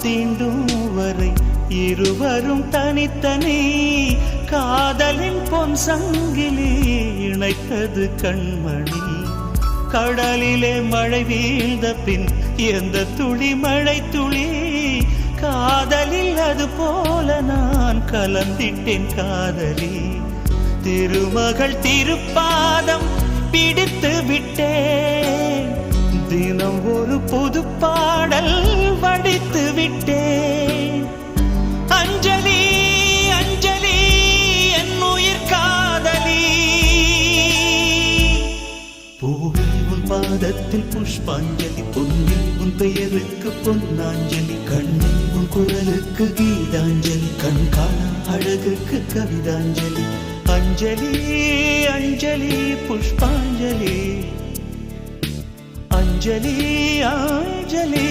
தீண்டும் வரை இருவரும் தனித்தனி காதலின் பொன் சங்கிலி இணைத்தது கண்மணி. கடலிலே மழை வீழ்ந்த பின் எந்த துளி மழை துளி காதலில் அது போல நான் கலந்திட்டேன் காதலி. திருமகள் திருப்பாதம் பிடித்து விட்டேன், தினம் ஒரு புது பாடல் வடித்து விட்டேன். அஞ்சலி அஞ்சலி என் உயிர் காதலி. பூவே உன் பாதத்தில் புஷ்பாஞ்சலி, பொன்னில் உன் பெயருக்கு பொன்னாஞ்சலி, கண்ணில் உன் குரலுக்கு கீதாஞ்சலி, கண் காண அழகுக்கு கவிதாஞ்சலி. அஞ்சலி அஞ்சலி புஷ்பாஞ்சலி, அஞ்சலி அஞ்சலி.